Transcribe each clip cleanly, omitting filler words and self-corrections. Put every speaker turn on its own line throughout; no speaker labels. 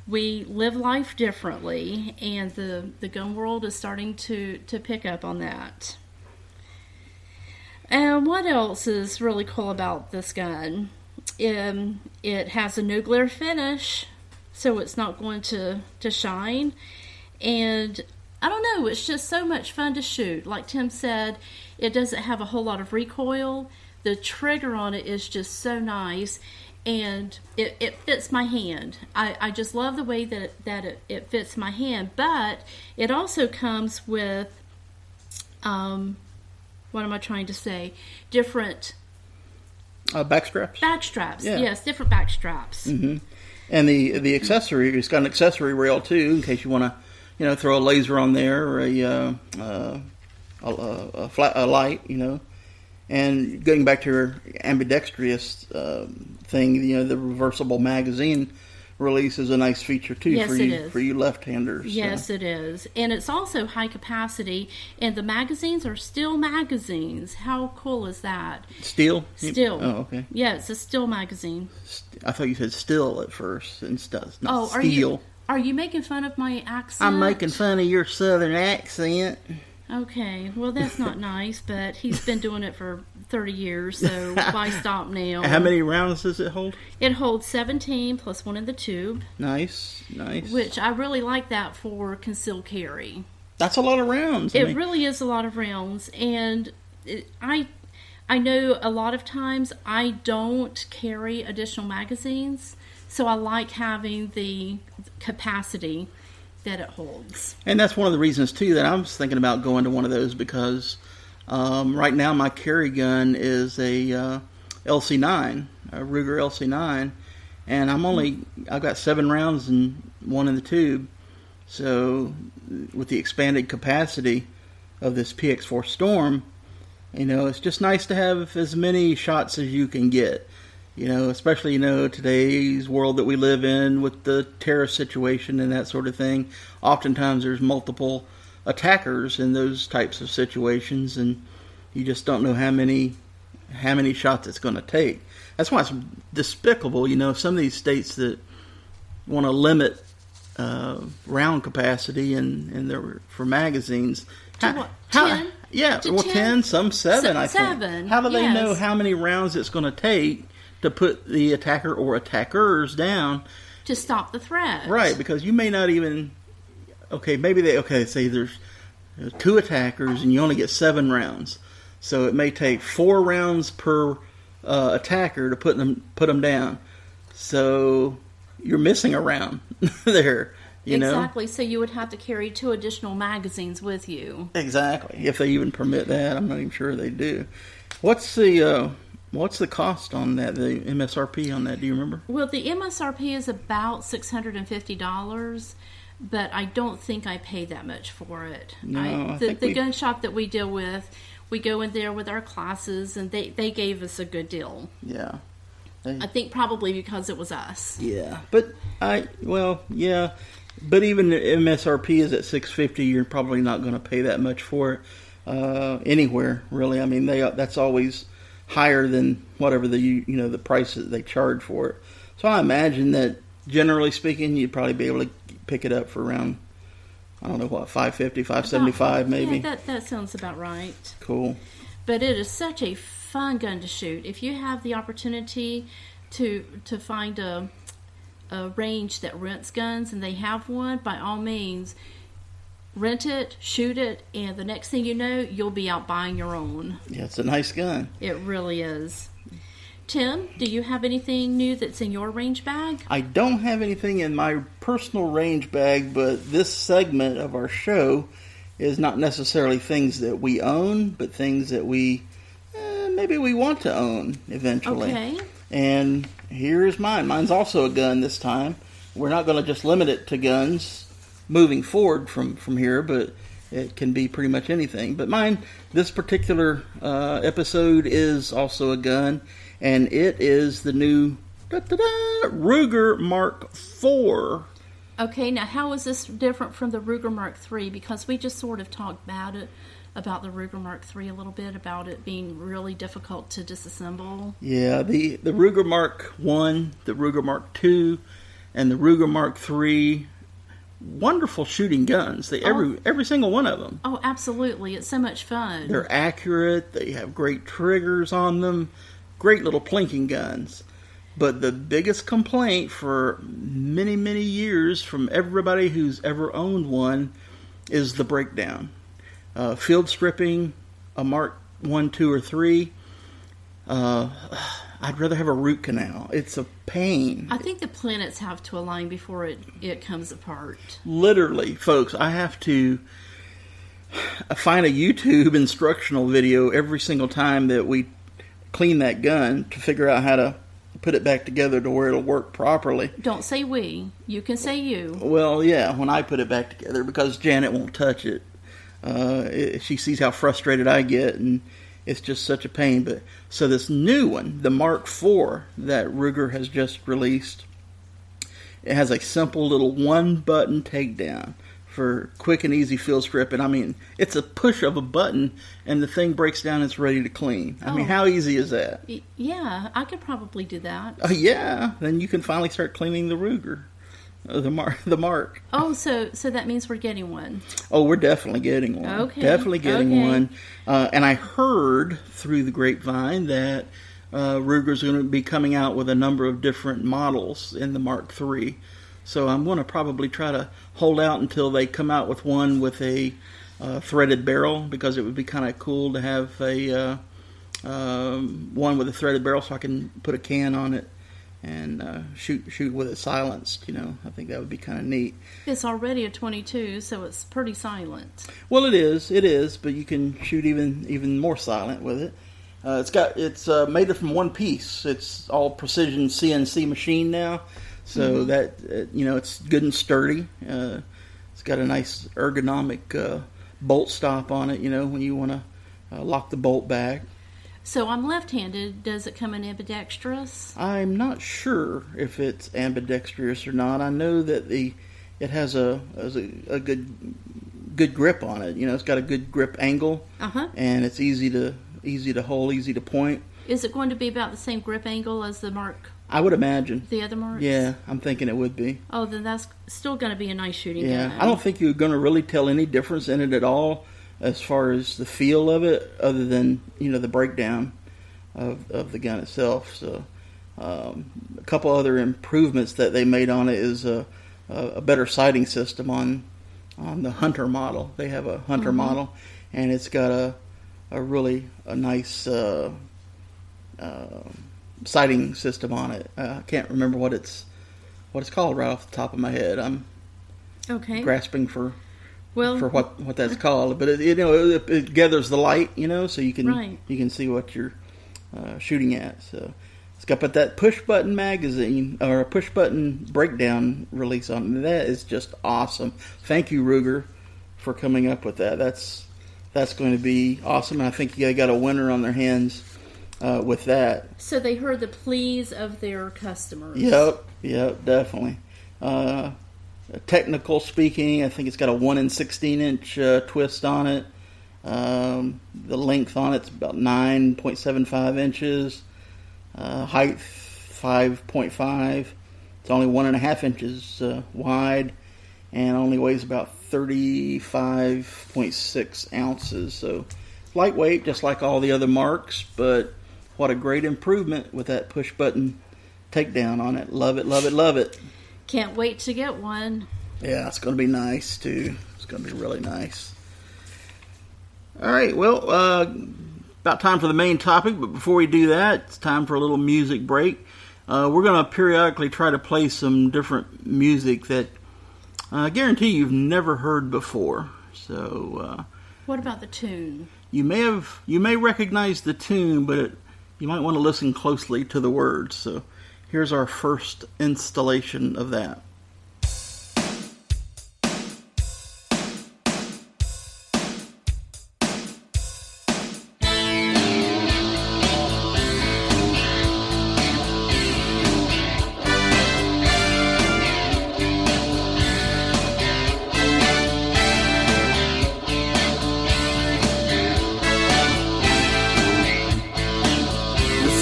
we live life differently, and the gun world is starting to pick up on that. And what else is really cool about this gun? It has a no glare finish, so it's not going to shine. And I don't know, it's just so much fun to shoot. Like Tim said, it doesn't have a whole lot of recoil. The trigger on it is just so nice, and it fits my hand. I just love the way that it fits my hand. But it also comes with, what am I trying to say? Different
back straps.
Back straps, yeah. Yes, different back straps.
Mm-hmm. And the accessory, it's got an accessory rail too, in case you want to, throw a laser on there or a light, And going back to your ambidextrous thing, the reversible magazine release is a nice feature too.
Yes,
it is. For you left-handers.
Yes,
so.
It is. And it's also high capacity, and the magazines are steel magazines. How cool is that?
Steel?
Steel.
Oh, okay.
Yeah, it's a steel magazine.
I thought you said still at first, and steel.
Are you making fun of my accent?
I'm making fun of your southern accent.
Okay, well that's not nice, but he's been doing it for 30 years, so why stop now?
How many rounds does it hold?
It holds 17 plus one in the tube.
Nice.
Which I really like that for concealed carry.
That's a lot of rounds.
It really is a lot of rounds, and I know a lot of times I don't carry additional magazines, so I like having the capacity that it holds.
And that's one of the reasons too that I was thinking about going to one of those, because right now my carry gun is a LC9, a Ruger LC9, and I've got 7 rounds and one in the tube. So with the expanded capacity of this PX4 Storm, it's just nice to have as many shots as you can get. Especially, today's world that we live in with the terrorist situation and that sort of thing. Oftentimes there's multiple attackers in those types of situations, and you just don't know how many shots it's going to take. That's why it's despicable, some of these states that want to limit round capacity and for magazines.
What, 10?
Yeah, 10, some 7, I think.
7,
How do they know how many rounds it's going to take to put the attacker or attackers down
to stop the threat?
Right, because you may not even. Say there's 2 attackers and you only get 7 rounds, so it may take 4 rounds per attacker to put them down. So you're missing a round there.
Exactly. So you would have to carry 2 additional magazines with you.
Exactly. If they even permit that, I'm not even sure they do. What's the cost on that, the MSRP on that? Do you remember?
Well, the MSRP is about $650, but I don't think I pay that much for it.
No,
the gun shop that we deal with, we go in there with our classes, and they gave us a good deal.
Yeah.
I think probably because it was us.
Yeah, but But even the MSRP is at $650. You're probably not going to pay that much for it anywhere, really. I mean, that's always higher than whatever the price that they charge for it. So I imagine that generally speaking, you'd probably be able to pick it up for around, I don't know what, $550, $575 maybe.
Yeah, that sounds about right.
Cool.
But it is such a fun gun to shoot. If you have the opportunity to find a range that rents guns and they have one, by all means, rent it, shoot it, and the next thing you know, you'll be out buying your own.
Yeah, it's a nice gun.
It really is. Tim, do you have anything new that's in your range bag?
I don't have anything in my personal range bag, but this segment of our show is not necessarily things that we own, but things that maybe we want to own eventually.
Okay.
And here's mine. Mine's also a gun this time. We're not going to just limit it to guns moving forward from here, but it can be pretty much anything. But mine, this particular episode is also a gun, and it is the new Ruger Mark IV.
Okay, now how is this different from the Ruger Mark III? Because we just sort of talked about the Ruger Mark III a little bit, about it being really difficult to disassemble.
Yeah, the Ruger Mark I, the Ruger Mark II and the Ruger Mark III, wonderful shooting guns. Every single one of them.
Oh, absolutely. It's so much fun.
They're accurate. They have great triggers on them. Great little plinking guns. But the biggest complaint for many, many years from everybody who's ever owned one is the breakdown. Field stripping, a Mark 1, 2, or 3. I'd rather have a root canal. It's a pain.
I think the planets have to align before it comes apart.
Literally, folks, I have to find a YouTube instructional video every single time that we clean that gun to figure out how to put it back together to where it'll work properly.
Don't say we. You can say you.
Well, yeah, when I put it back together, because Janet won't touch it. She sees how frustrated I get, and it's just such a pain. But so this new one, the Mark IV that Ruger has just released, it has a simple little one-button takedown for quick and easy field strip. And I mean, it's a push of a button, and the thing breaks down and it's ready to clean. I mean, how easy is that?
Yeah, I could probably do that.
Yeah, then you can finally start cleaning the Ruger. The Mark.
Oh, so that means we're getting one.
Oh, we're definitely getting one.
Okay.
Definitely getting one. And I heard through the grapevine that Ruger's going to be coming out with a number of different models in the Mark III. So I'm going to probably try to hold out until they come out with one with a threaded barrel, because it would be kind of cool to have a one with a threaded barrel so I can put a can on it and shoot with it silenced. I think that would be kind of neat.
It's already a 22, so it's pretty silent.
Well, it is, but you can shoot even more silent with it. It's made from one piece. It's all precision CNC machine now, so that it's good and sturdy. It's got a nice ergonomic bolt stop on it. When you want to lock the bolt back.
So I'm left-handed. Does it come in ambidextrous?
I'm not sure if it's ambidextrous or not. I know that it has a good grip on it. It's got a good grip angle, and it's easy to hold, easy to point.
Is it going to be about the same grip angle as the Mark?
I would imagine.
The other Marks?
Yeah, I'm thinking it would be.
Oh, then that's still going to be a nice shooting gun.
Yeah, I don't think you're going to really tell any difference in it at all as far as the feel of it, other than the breakdown of the gun itself. So a couple other improvements that they made on it is a better sighting system on the Hunter model. They have a Hunter model, and it's got a really nice sighting system on it. I can't remember what it's called right off the top of my head. I'm grasping for what that's called, but it gathers the light, so you can see what you're shooting at. So it's got that push button magazine or a push button breakdown release on it. That is just awesome. Thank you, Ruger, for coming up with that. That's going to be awesome, and I think they got a winner on their hands with that.
So they heard the pleas of their customers.
Yep, definitely. Technical speaking, I think it's got a 1 16 inch twist on it. The length on it's about 9.75 inches. Height 5.5. It's only 1.5 inches wide, and only weighs about 35.6 ounces. So lightweight, just like all the other Marks, but what a great improvement with that push button takedown on it. Love it, love it, love it.
Can't wait to get one.
Yeah, it's going to be nice too. It's going to be really nice. All right, well, about time for the main topic, but before we do that, it's time for a little music break. We're going to periodically try to play some different music that I guarantee you've never heard before. So,
what about the tune?
You may recognize the tune, but you might want to listen closely to the words. So, here's our first installation of that.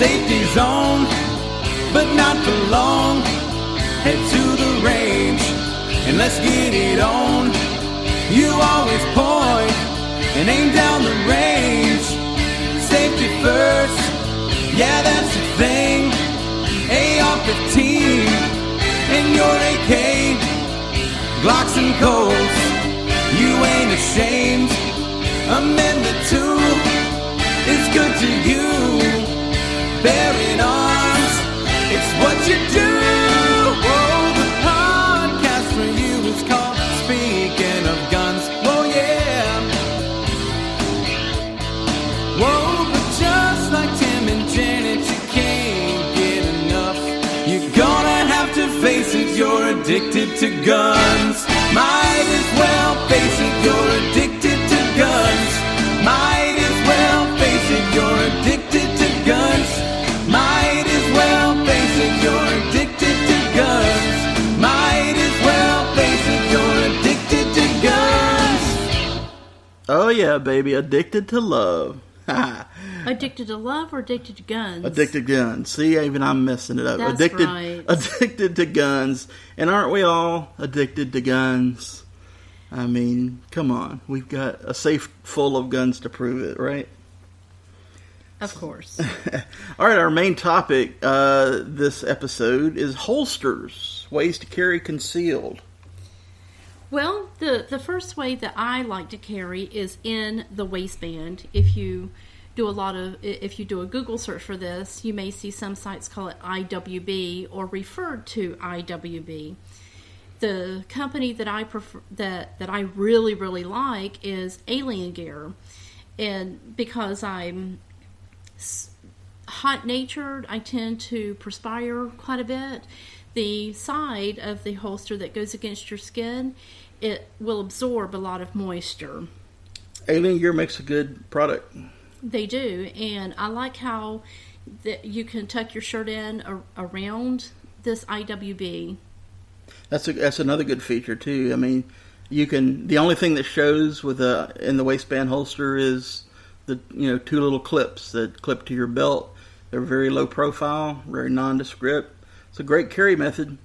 Safety's on, but not for long. Head to Let's get it on. You always point and aim down the range. Safety first, yeah, that's the thing. AR-15 in your AK, Glocks and Colts, you ain't ashamed. Amendment 2 is good to you. Bearing arms, it's what you do. Oh, the podcast for you is called Speaking of Guns. Oh yeah. Whoa, but just like Tim and Janet, you can't get enough. You're gonna have to face it, you're addicted to guns. Might as well face it, you're addicted to guns. Might as well face it, you're addicted to guns. Might as well face it, you're addicted to guns. Might as well face it, you're addicted to guns.
Oh yeah, baby, addicted to love.
Addicted to love or addicted to guns?
Addicted to guns. See, even I'm messing it up.
That's
addicted,
right.
Addicted to guns. And aren't we all addicted to guns? I mean, come on. We've got a safe full of guns to prove it, right?
Of course.
All right, our main topic this episode is holsters, ways to carry concealed.
Well, the first way that I like to carry is in the waistband. If you do a Google search for this, you may see some sites call it IWB or referred to IWB. The company that I prefer, that I really, really like is Alien Gear. And because I'm hot-natured, I tend to perspire quite a bit. The side of the holster that goes against your skin, it will absorb a lot of moisture.
Alien Gear makes a good product.
They do, and I like how that you can tuck your shirt in around this IWB.
That's another good feature too. I mean, you can. The only thing that shows with in the waistband holster is the two little clips that clip to your belt. They're very low profile, very nondescript. It's a great carry method.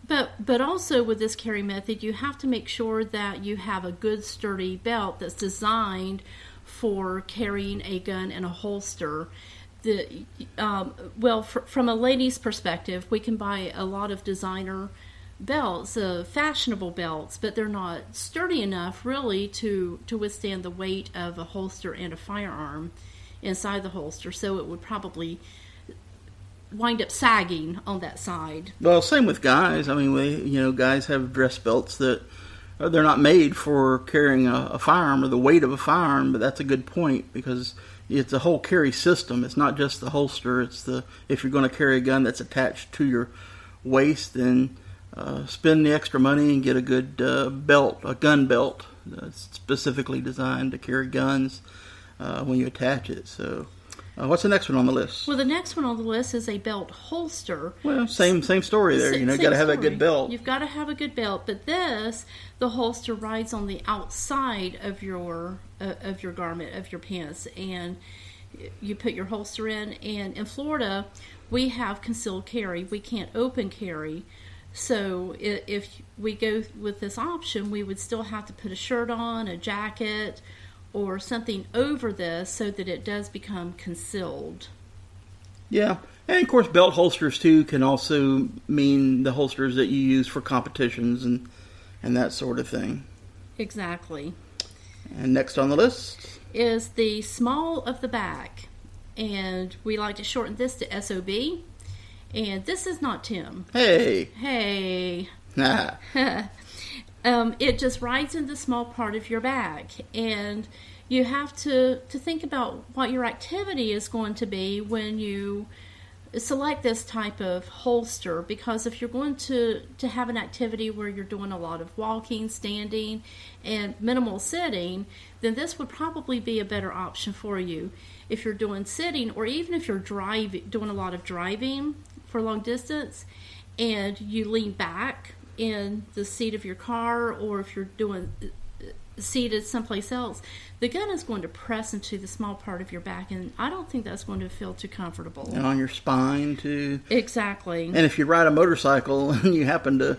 But also with this carry method, you have to make sure that you have a good sturdy belt that's designed for carrying a gun in a holster. From a lady's perspective, we can buy a lot of designer belts, fashionable belts, but they're not sturdy enough really to withstand the weight of a holster and a firearm inside the holster. So it would probably wind up sagging on that side.
Well, same with guys. I mean, guys have dress belts that they're not made for carrying a firearm or the weight of a firearm. But that's a good point because it's a whole carry system. It's not just the holster. If you're going to carry a gun that's attached to your waist, then spend the extra money and get a good belt, a gun belt that's specifically designed to carry guns when you attach it. So, what's the next one on the list?
Well, the next one on the list is a belt holster.
Well, same story there. You got to have a good belt.
You've got to have a good belt, but the holster rides on the outside of your garment, of your pants, and you put your holster in. And in Florida, we have concealed carry. We can't open carry. So if we go with this option, we would still have to put a shirt on, a jacket, or something over this so that it does become concealed. Yeah,
and of course belt holsters too can also mean the holsters that you use for competitions and that sort of thing.
Exactly.
And next on the list
is the small of the back, and we like to shorten this to SOB. And this is not Tim.
Hey.
Nah. It just rides in the small part of your back, and you have to think about what your activity is going to be when you select this type of holster, because if you're going to have an activity where you're doing a lot of walking, standing, and minimal sitting, then this would probably be a better option for you. If you're doing sitting, or even if you're doing a lot of driving for long distance, and you lean back in the seat of your car, or if you're doing seated someplace else, the gun is going to press into the small part of your back, and I don't think that's going to feel too comfortable.
And on your spine too.
Exactly.
And if you ride a motorcycle and you happen to